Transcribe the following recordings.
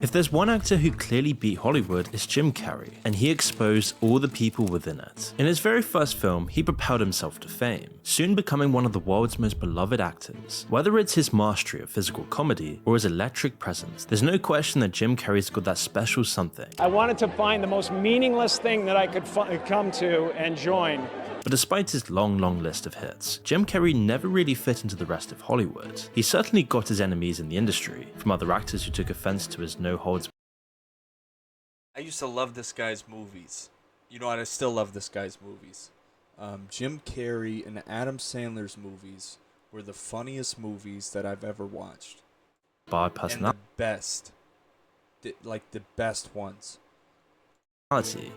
If there's one actor who clearly beat Hollywood, it's Jim Carrey, and he exposed all the people within it. In his very first film, he propelled himself to fame, soon becoming one of the world's most beloved actors. Whether it's his mastery of physical comedy or his electric presence, there's no question that Jim Carrey's got that special something. I wanted to find the most meaningless thing that I could come to and join. But despite his long list of hits, Jim Carrey never really fit into the rest of Hollywood. He certainly got his enemies in the industry, from other actors who took offense to his no-holds. I used to love this guy's movies. You know what? I still love this guy's movies. Jim Carrey and Adam Sandler's movies were the funniest movies that I've ever watched. And the best. Like the best ones.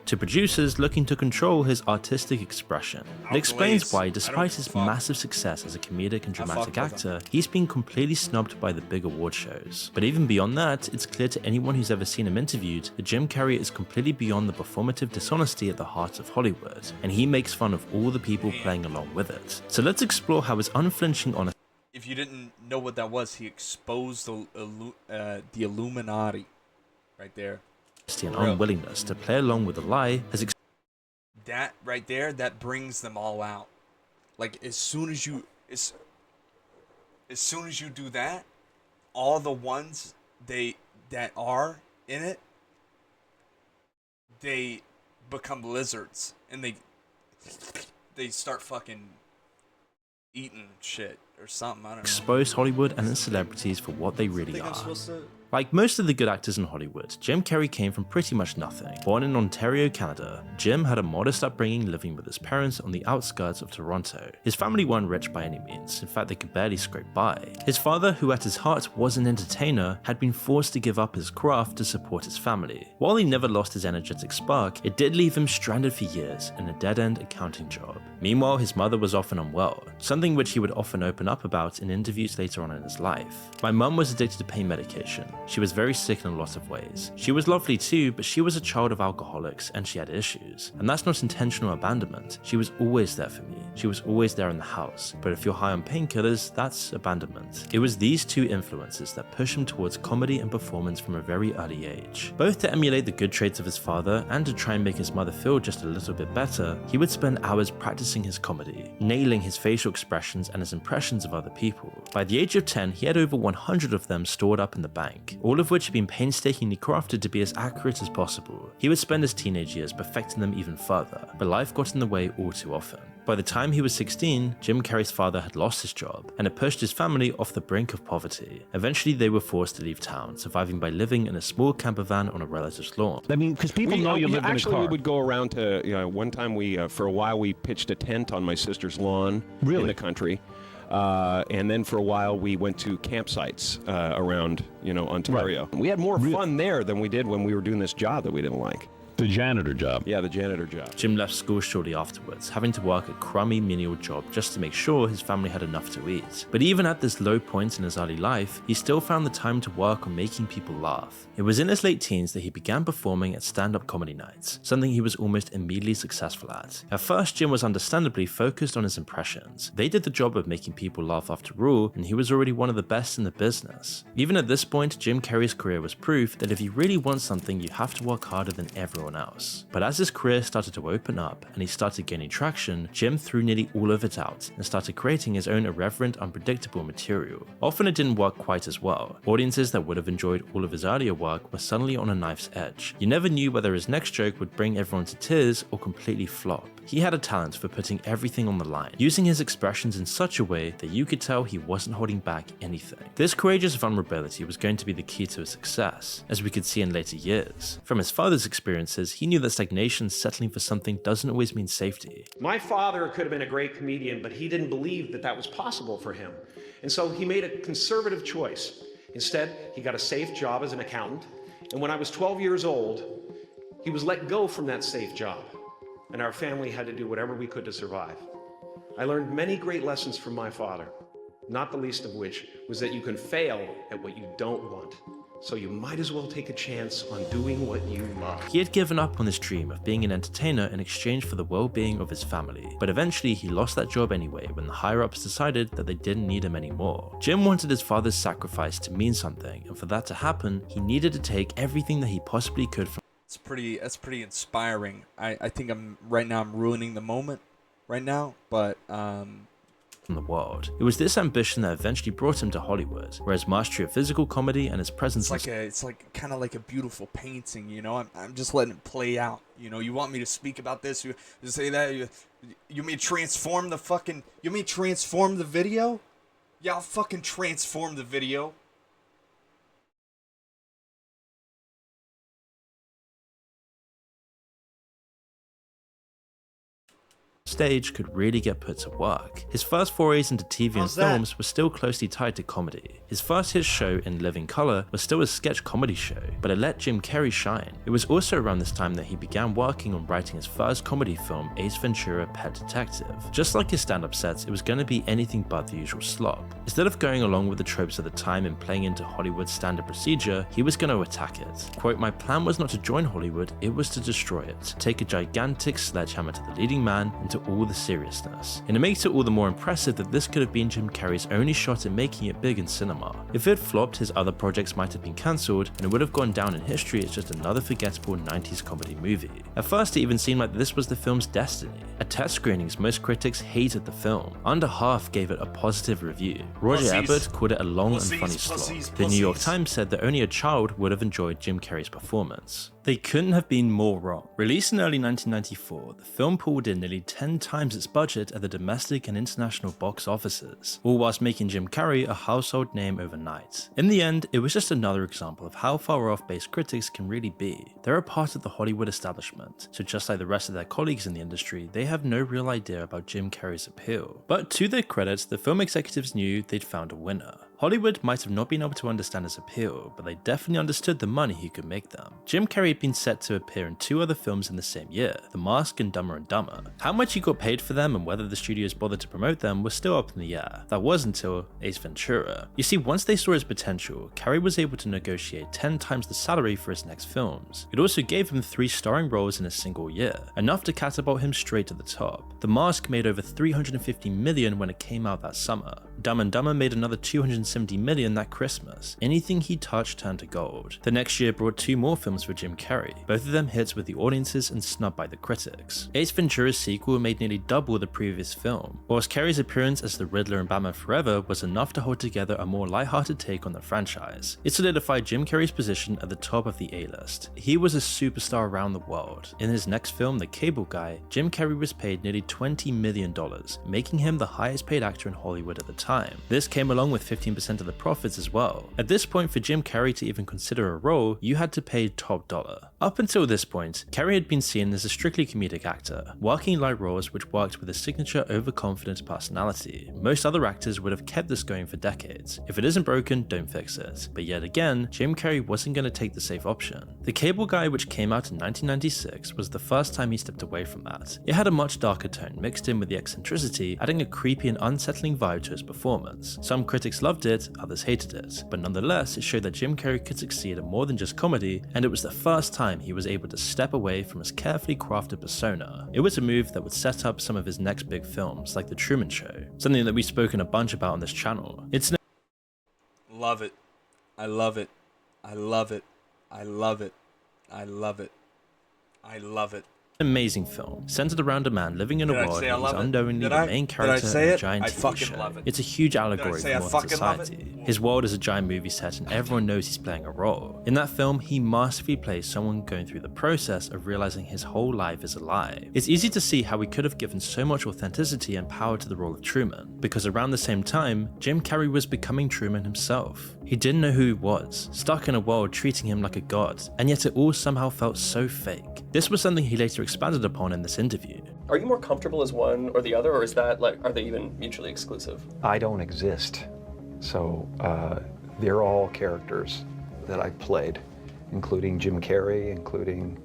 To producers looking to control his artistic expression. It explains why, despite his massive success as a comedic and dramatic actor, he's been completely snubbed by the big award shows. But even beyond that, it's clear to anyone who's ever seen him interviewed that Jim Carrey is completely beyond the performative dishonesty at the heart of Hollywood, and he makes fun of all the people playing along with it. So let's explore how his unflinching honesty. If you didn't know what that was, he exposed the Illuminati right there. And unwillingness to play along with the lie has that right there, that brings them all out. Like as soon as you do that, all the ones that are in it, they become lizards and they start fucking eating shit or something. I don't know. Expose Hollywood and its celebrities for what they really are. Like most of the good actors in Hollywood, Jim Carrey came from pretty much nothing. Born in Ontario, Canada, Jim had a modest upbringing living with his parents on the outskirts of Toronto. His family weren't rich by any means, in fact they could barely scrape by. His father, who at his heart was an entertainer, had been forced to give up his craft to support his family. While he never lost his energetic spark, it did leave him stranded for years in a dead-end accounting job. Meanwhile, his mother was often unwell, something which he would often open up about in interviews later on in his life. My mum was addicted to pain medication. She was very sick in a lot of ways. She was lovely too, but she was a child of alcoholics and she had issues. And that's not intentional abandonment. She was always there for me. She was always there in the house. But if you're high on painkillers, that's abandonment. It was these two influences that pushed him towards comedy and performance from a very early age. Both to emulate the good traits of his father and to try and make his mother feel just a little bit better, he would spend hours practicing his comedy, nailing his facial expressions and his impressions of other people. By the age of 10, he had over 100 of them stored up in the bank, all of which had been painstakingly crafted to be as accurate as possible. He would spend his teenage years perfecting them even further, but life got in the way all too often. By the time he was 16, Jim Carrey's father had lost his job, and it pushed his family off the brink of poverty. Eventually, they were forced to leave town, surviving by living in a small camper van on a relative's lawn. I mean, because people know you live in a car. Actually, we would go around to, one time for a while, we pitched a tent on my sister's lawn in the country. And then for a while we went to campsites around, Ontario. Right. We had more fun there than we did when we were doing this job that we didn't like. The janitor job. Yeah, the janitor job. Jim left school shortly afterwards, having to work a crummy menial job just to make sure his family had enough to eat. But even at this low point in his early life, he still found the time to work on making people laugh. It was in his late teens that he began performing at stand-up comedy nights, something he was almost immediately successful at. At first, Jim was understandably focused on his impressions. They did the job of making people laugh after all, and he was already one of the best in the business. Even at this point, Jim Carrey's career was proof that if you really want something, you have to work harder than everyone else. But as his career started to open up and he started gaining traction, Jim threw nearly all of it out and started creating his own irreverent, unpredictable material. Often it didn't work quite as well. Audiences that would have enjoyed all of his earlier work were suddenly on a knife's edge. You never knew whether his next joke would bring everyone to tears or completely flop. He had a talent for putting everything on the line, using his expressions in such a way that you could tell he wasn't holding back anything. This courageous vulnerability was going to be the key to his success, as we could see in later years. From his father's experiences, he knew that stagnation settling for something doesn't always mean safety. My father could have been a great comedian, but he didn't believe that that was possible for him. And so he made a conservative choice. Instead, he got a safe job as an accountant. And when I was 12 years old, he was let go from that safe job. And our family had to do whatever we could to survive. I learned many great lessons from my father, not the least of which was that you can fail at what you don't want. So you might as well take a chance on doing what you love. He had given up on his dream of being an entertainer in exchange for the well-being of his family, but eventually he lost that job anyway when the higher-ups decided that they didn't need him anymore. Jim wanted his father's sacrifice to mean something, and for that to happen, he needed to take everything that he possibly could from That's pretty inspiring. I think right now I'm ruining the moment right now, but the world. It was this ambition that eventually brought him to Hollywood, where his mastery of physical comedy and his presence it's like kind of like a beautiful painting, you know. I'm just letting it play out, you know. You want me to speak about this? You say that? You may transform the fucking? You may transform the video? Yeah, I'll fucking transform the video. stage could really get put to work. His first forays into TV and films were still closely tied to comedy. His first hit show in Living Color was still a sketch comedy show, but it let Jim Carrey shine. It was also around this time that he began working on writing his first comedy film, Ace Ventura: Pet Detective. Just like his stand-up sets, it was going to be anything but the usual slop. Instead of going along with the tropes of the time and playing into Hollywood's standard procedure, he was going to attack it. Quote, "My plan was not to join Hollywood, it was to destroy it. Take a gigantic sledgehammer to the leading man and to all the seriousness." And it makes it all the more impressive that this could have been Jim Carrey's only shot at making it big in cinema. If it had flopped, his other projects might have been cancelled, and it would have gone down in history as just another forgettable 90s comedy movie. At first, it even seemed like this was the film's destiny. At test screenings, most critics hated the film. Under half gave it a positive review. Roger Ebert called it a long and funny slog. The New York Times said that only a child would have enjoyed Jim Carrey's performance. They couldn't have been more wrong. Released in early 1994, the film pulled in nearly 10 times its budget at the domestic and international box offices, all whilst making Jim Carrey a household name overnight. In the end, it was just another example of how far off base critics can really be. They're a part of the Hollywood establishment, so just like the rest of their colleagues in the industry, they have no real idea about Jim Carrey's appeal. But to their credit, the film executives knew they'd found a winner. Hollywood might have not been able to understand his appeal, but they definitely understood the money he could make them. Jim Carrey had been set to appear in 2 other films in the same year, The Mask and Dumber and Dumber. How much he got paid for them and whether the studios bothered to promote them was still up in the air. That was until Ace Ventura. You see, once they saw his potential, Carrey was able to negotiate 10 times the salary for his next films. It also gave him 3 starring roles in a single year, enough to catapult him straight to the top. The Mask made over $350 million when it came out that summer. Dumb and Dumber made another $270 million that Christmas. Anything he touched turned to gold. The next year brought 2 more films for Jim Carrey, both of them hits with the audiences and snubbed by the critics. Ace Ventura's sequel made nearly double the previous film, whilst Carrey's appearance as the Riddler in Batman Forever was enough to hold together a more lighthearted take on the franchise. It solidified Jim Carrey's position at the top of the A-list. He was a superstar around the world. In his next film, The Cable Guy, Jim Carrey was paid nearly $20 million, making him the highest paid actor in Hollywood at the time. This came along with 15% of the profits as well. At this point, for Jim Carrey to even consider a role, you had to pay top dollar. Up until this point, Carrey had been seen as a strictly comedic actor, working light roles which worked with a signature overconfident personality. Most other actors would have kept this going for decades. If it isn't broken, don't fix it. But yet again, Jim Carrey wasn't going to take the safe option. The Cable Guy, which came out in 1996, was the first time he stepped away from that. It had a much darker tone mixed in with the eccentricity, adding a creepy and unsettling vibe to his performance. Some critics loved it, others hated it, but nonetheless it showed that Jim Carrey could succeed at more than just comedy, and it was the first time he was able to step away from his carefully crafted persona. It was a move that would set up some of his next big films, like The Truman Show, something that we've spoken a bunch about on this channel. Love it. I love it. I love it. I love it. I love it. I love it. Amazing film, centered around a man living in a world where he's unknowingly the main character of a giant TV show. It's a huge allegory for modern society. His world is a giant movie set and everyone knows he's playing a role. In that film, he masterfully plays someone going through the process of realizing his whole life is a lie. It's easy to see how we could have given so much authenticity and power to the role of Truman, because around the same time, Jim Carrey was becoming Truman himself. He didn't know who he was, stuck in a world treating him like a god, and yet it all somehow felt so fake. This was something he later expanded upon in this interview. Are you more comfortable as one or the other, or is that like, are they even mutually exclusive? I don't exist. So they're all characters that I've played, including Jim Carrey, including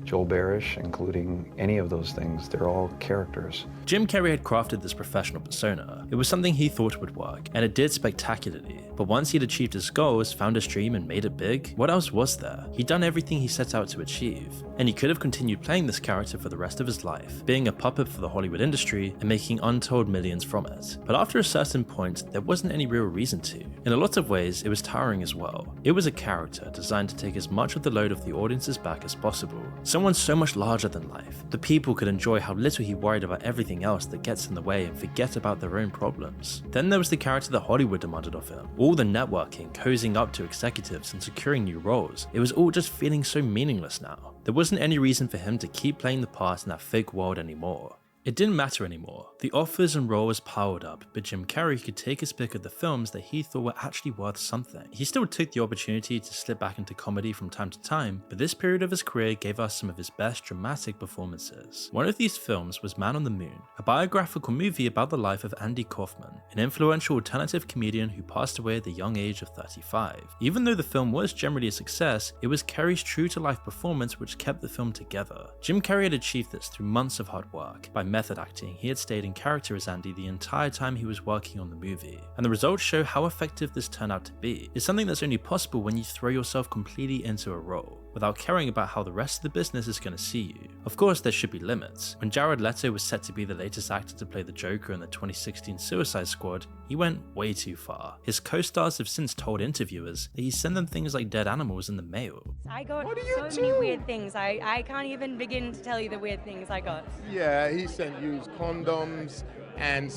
Joel Barish, including any of those things. They're all characters. Jim Carrey had crafted this professional persona. It was something he thought would work, and it did spectacularly. But once he'd achieved his goals, found his dream, and made it big, what else was there? He'd done everything he set out to achieve, and he could have continued playing this character for the rest of his life, being a puppet for the Hollywood industry and making untold millions from it. But after a certain point, there wasn't any real reason to. In a lot of ways, it was tiring as well. It was a character designed to take as much of the load of the audience's back as possible. Someone so much larger than life. The people could enjoy how little he worried about everything else that gets in the way and forget about their own problems. Then there was the character that Hollywood demanded of him. All the networking, cozying up to executives and securing new roles. It was all just feeling so meaningless now. There wasn't any reason for him to keep playing the part in that fake world anymore. It didn't matter anymore. The offers and roles piled up, but Jim Carrey could take his pick of the films that he thought were actually worth something. He still took the opportunity to slip back into comedy from time to time, but this period of his career gave us some of his best dramatic performances. One of these films was Man on the Moon, a biographical movie about the life of Andy Kaufman, an influential alternative comedian who passed away at the young age of 35. Even though the film was generally a success, it was Carrey's true-to-life performance which kept the film together. Jim Carrey had achieved this through months of hard work. By method acting, he had stayed in character as Andy the entire time he was working on the movie, and the results show how effective this turned out to be. It's something that's only possible when you throw yourself completely into a role, without caring about how the rest of the business is going to see you. Of course, there should be limits. When Jared Leto was set to be the latest actor to play the Joker in the 2016 Suicide Squad, he went way too far. His co-stars have since told interviewers that he sent them things like dead animals in the mail. I got so many weird things. I can't even begin to tell you the weird things I got. Yeah, he sent used condoms and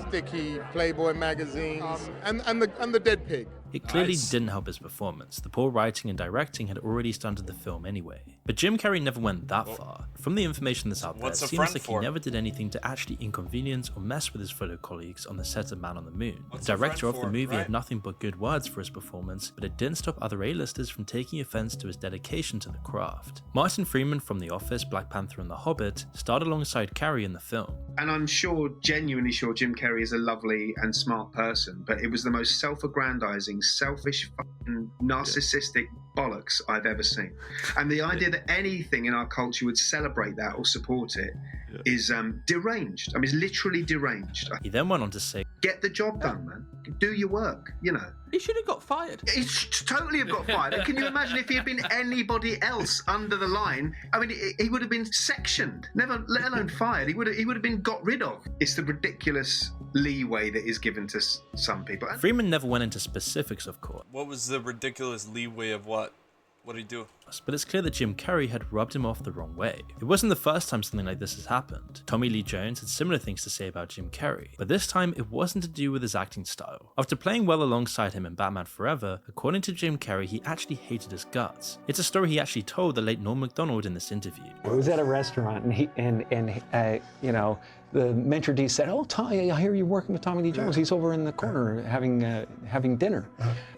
sticky Playboy magazines and the dead pig. It clearly didn't help his performance. The poor writing and directing had already stunted the film anyway. But Jim Carrey never went that far. From the information that's out there, it seems like he never did anything to actually inconvenience or mess with his fellow colleagues on the set of Man on the Moon. The director of the movie had nothing but good words for his performance, but it didn't stop other A-listers from taking offense to his dedication to the craft. Martin Freeman from The Office, Black Panther and The Hobbit starred alongside Carrey in the film. And I'm genuinely sure Jim Carrey is a lovely and smart person, but it was the most self-aggrandizing, selfish, fucking narcissistic bollocks I've ever seen. And the idea that anything in our culture would celebrate that or support it is deranged. I mean, it's literally deranged. He then went on to say, get the job done, man. Do your work, you know. He should have got fired. He should totally have got fired. Can you imagine if he had been anybody else under the line? I mean, he would have been sectioned, never, let alone fired. He would have been got rid of. It's the ridiculous leeway that is given to some people. Freeman never went into specifics, of course. What was the ridiculous leeway of what? What did he do? But it's clear that Jim Carrey had rubbed him off the wrong way. It wasn't the first time something like this has happened. Tommy Lee Jones had similar things to say about Jim Carrey, but this time it wasn't to do with his acting style. After playing well alongside him in Batman Forever, according to Jim Carrey, he actually hated his guts. It's a story he actually told the late Norm Macdonald in this interview. I was at a restaurant and you know, the maitre d' said, "Oh, Tommy, I hear you're working with Tommy Lee Jones. He's over in the corner having dinner."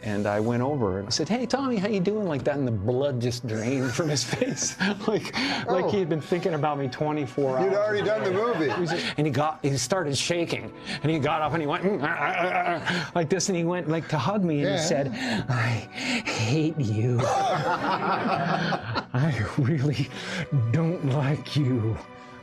And I went over and I said, "Hey, Tommy, how you doing?" Like that, and the blood just drained from his face, like he had been thinking about me 24 hours. You'd already done the movie. And he started shaking, and he got up and he went like this, and he went like to hug me, and he said, "I hate you. I really don't like you."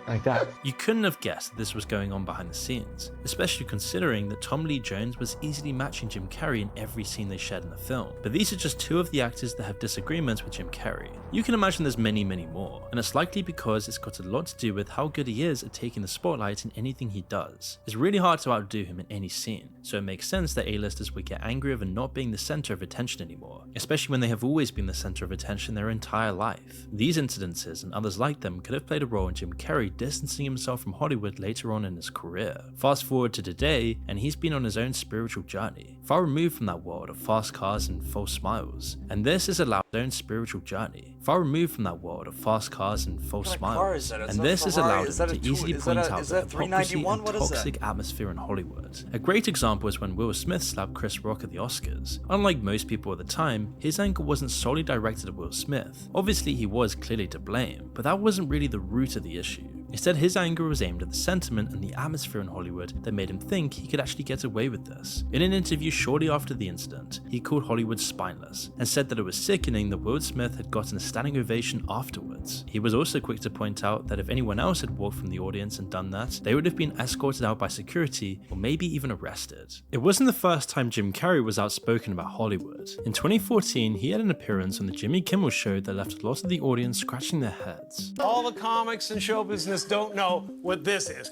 Like that. You couldn't have guessed this was going on behind the scenes, especially considering that Tom Lee Jones was easily matching Jim Carrey in every scene they shared in the film. But these are just two of the actors that have disagreements with Jim Carrey. You can imagine there's many, many more, and it's likely because it's got a lot to do with how good he is at taking the spotlight in anything he does. It's really hard to outdo him in any scene, so it makes sense that A-listers would get angry over not being the center of attention anymore, especially when they have always been the center of attention their entire life. These incidences and others like them could have played a role in Jim Carrey distancing himself from Hollywood later on in his career. Fast forward to today, and he's been on his own spiritual journey, far removed from that world of fast cars and false smiles. And this is allowed his own spiritual journey, far removed from that world of fast cars and false smiles. And this is allowed him to easily point out the hypocrisy and toxic atmosphere in Hollywood. A great example is when Will Smith slapped Chris Rock at the Oscars. Unlike most people at the time, his anger wasn't solely directed at Will Smith. Obviously, he was clearly to blame, but that wasn't really the root of the issue. Instead, his anger was aimed at the sentiment and the atmosphere in Hollywood that made him think he could actually get away with this. In an interview shortly after the incident, he called Hollywood spineless and said that it was sickening that Will Smith had gotten a standing ovation afterwards. He was also quick to point out that if anyone else had walked from the audience and done that, they would have been escorted out by security or maybe even arrested. It wasn't the first time Jim Carrey was outspoken about Hollywood. In 2014, he had an appearance on the Jimmy Kimmel Show that left a lot of the audience scratching their heads. All the comics and show business don't know what this is.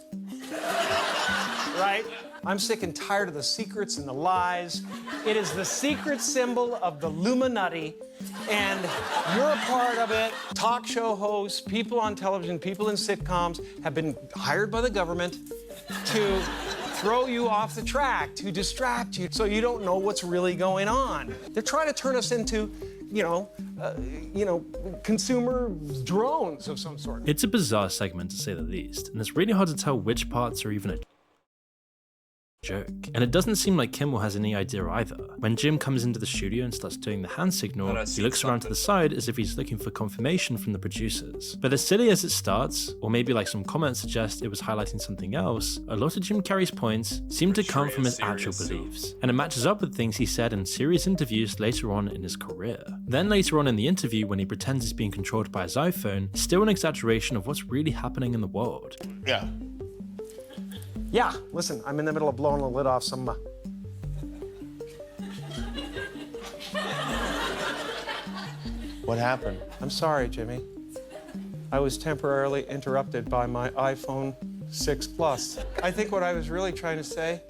Right? I'm sick and tired of the secrets and the lies. It is the secret symbol of the Illuminati, and you're a part of it. Talk show hosts, people on television, people in sitcoms have been hired by the government to throw you off the track, to distract you so you don't know what's really going on. They're trying to turn us into consumer drones of some sort. It's a bizarre segment to say the least, and it's really hard to tell which parts are even a joke. And it doesn't seem like Kimmel has any idea either. When Jim comes into the studio and starts doing the hand signal, he looks around to the side as if he's looking for confirmation from the producers. But as silly as it starts, or maybe like some comments suggest it was highlighting something else, a lot of Jim Carrey's points seem to come from his actual beliefs, and it matches up with things he said in serious interviews later on in his career. Then later on in the interview, when he pretends he's being controlled by his iPhone, it's still an exaggeration of what's really happening in the world. Yeah, listen, I'm in the middle of blowing the lid off some... What happened? I'm sorry, Jimmy. I was temporarily interrupted by my iPhone 6 Plus. I think what I was really trying to say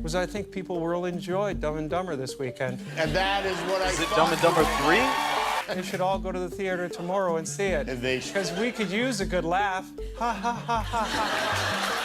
was I think people will enjoy Dumb and Dumber this weekend. And that is what Is it Dumb and Dumber 3? They should all go to the theater tomorrow and see it. Because we could use a good laugh. Ha ha ha ha ha.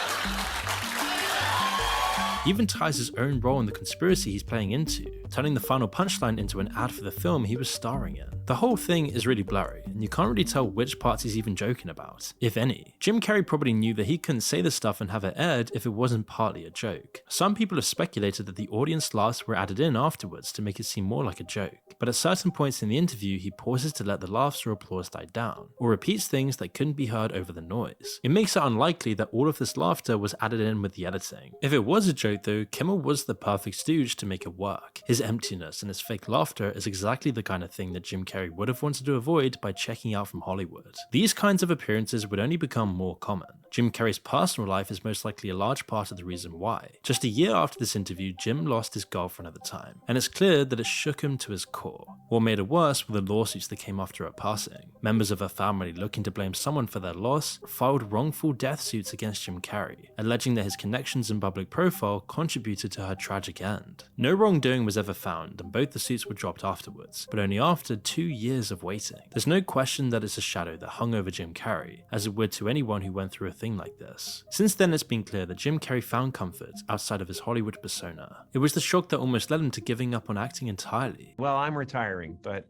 He even ties his own role in the conspiracy he's playing into, turning the final punchline into an ad for the film he was starring in. The whole thing is really blurry, and you can't really tell which parts he's even joking about, if any. Jim Carrey probably knew that he couldn't say this stuff and have it aired if it wasn't partly a joke. Some people have speculated that the audience laughs were added in afterwards to make it seem more like a joke, but at certain points in the interview he pauses to let the laughs or applause die down, or repeats things that couldn't be heard over the noise. It makes it unlikely that all of this laughter was added in with the editing. If it was a joke though, Kimmel was the perfect stooge to make it work. His emptiness and his fake laughter is exactly the kind of thing that Jim Carrey would have wanted to avoid by checking out from Hollywood. These kinds of appearances would only become more common. Jim Carrey's personal life is most likely a large part of the reason why. Just a year after this interview, Jim lost his girlfriend at the time, and it's clear that it shook him to his core. What made it worse were the lawsuits that came after her passing. Members of her family looking to blame someone for their loss filed wrongful death suits against Jim Carrey, alleging that his connections and public profile contributed to her tragic end. No wrongdoing was ever found, and both the suits were dropped afterwards, but only after 2 years of waiting. There's no question that it's a shadow that hung over Jim Carrey, as it would to anyone who went through a thing like this. Since then, it's been clear that Jim Carrey found comfort outside of his Hollywood persona. It was the shock that almost led him to giving up on acting entirely. Well, I'm retiring, but...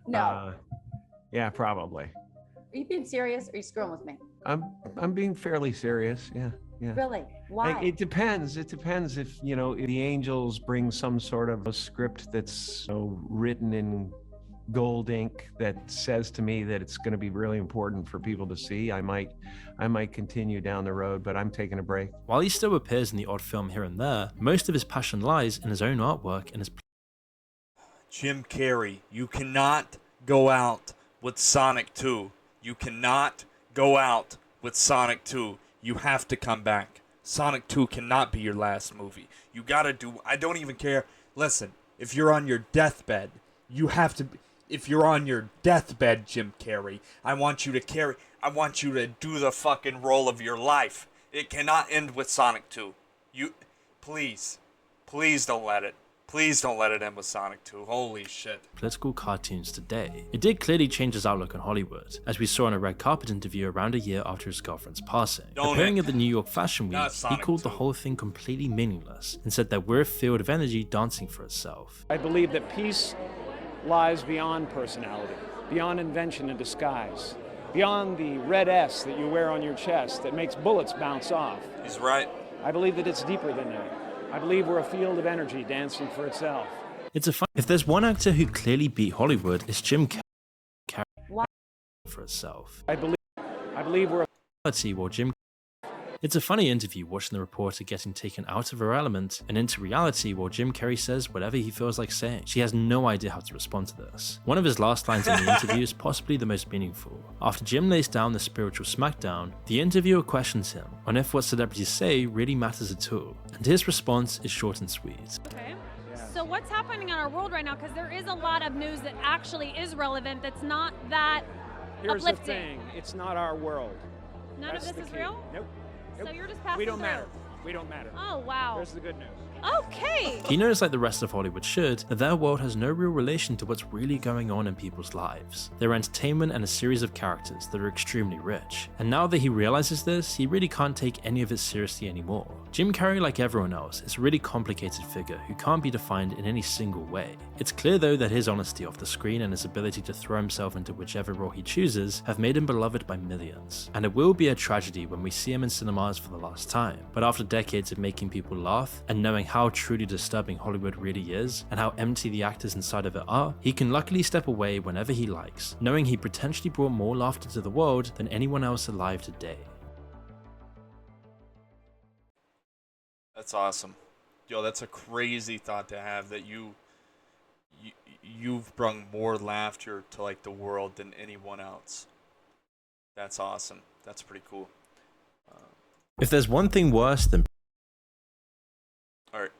No. Yeah, probably. Are you being serious or are you screwing with me? I'm being fairly serious, yeah. Really? Why? It depends. It depends if, if the Angels bring some sort of a script that's written in gold ink that says to me that it's going to be really important for people to see. I might continue down the road, but I'm taking a break. While he still appears in the odd film here and there, most of his passion lies in his own artwork and his... Jim Carrey, you cannot go out with Sonic 2. You cannot go out with Sonic 2. You have to come back. Sonic 2 cannot be your last movie. You gotta do... I don't even care. Listen, if you're on your deathbed, you have to... If you're on your deathbed, Jim Carrey, I want you to do the fucking role of your life. It cannot end with Sonic 2. Please don't let it. Please don't let it end with Sonic 2. Holy shit. Political cartoons today. It did clearly change his outlook on Hollywood, as we saw in a red carpet interview around a year after his girlfriend's passing. Appearing at the New York Fashion Week, he called the whole thing completely meaningless and said that we're a field of energy dancing for itself. I believe that peace lies beyond personality, beyond invention and disguise, beyond the red S that you wear on your chest that makes bullets bounce off. He's right. I believe that it's deeper than that. I believe we're a field of energy dancing for itself. If there's one actor who clearly beat Hollywood, it's Jim Carrey for itself. I believe we're while Jim It's a funny interview watching the reporter getting taken out of her element and into reality while Jim Carrey says whatever he feels like saying. She has no idea how to respond to this. One of his last lines in the interview is possibly the most meaningful. After Jim lays down the spiritual smackdown, the interviewer questions him on if what celebrities say really matters at all, and his response is short and sweet. Okay. So what's happening in our world right now? Because there is a lot of news that actually is relevant that's not that Here's uplifting. the thing, it's not our world. None That's of this the is key. real? Nope. So you're just passing We don't through. matter. We don't matter. Oh, wow. There's the good news. Okay. He knows, like the rest of Hollywood should, that their world has no real relation to what's really going on in people's lives. They're entertainment and a series of characters that are extremely rich. And now that he realizes this, he really can't take any of it seriously anymore. Jim Carrey, like everyone else, is a really complicated figure who can't be defined in any single way. It's clear though that his honesty off the screen and his ability to throw himself into whichever role he chooses have made him beloved by millions. And it will be a tragedy when we see him in cinemas for the last time. But after decades of making people laugh and knowing how truly disturbing Hollywood really is and how empty the actors inside of it are, he can luckily step away whenever he likes, knowing he potentially brought more laughter to the world than anyone else alive today. That's awesome. Yo, that's a crazy thought to have, that you've brung more laughter to like the world than anyone else. That's awesome. That's pretty cool. If there's one thing worse than All right.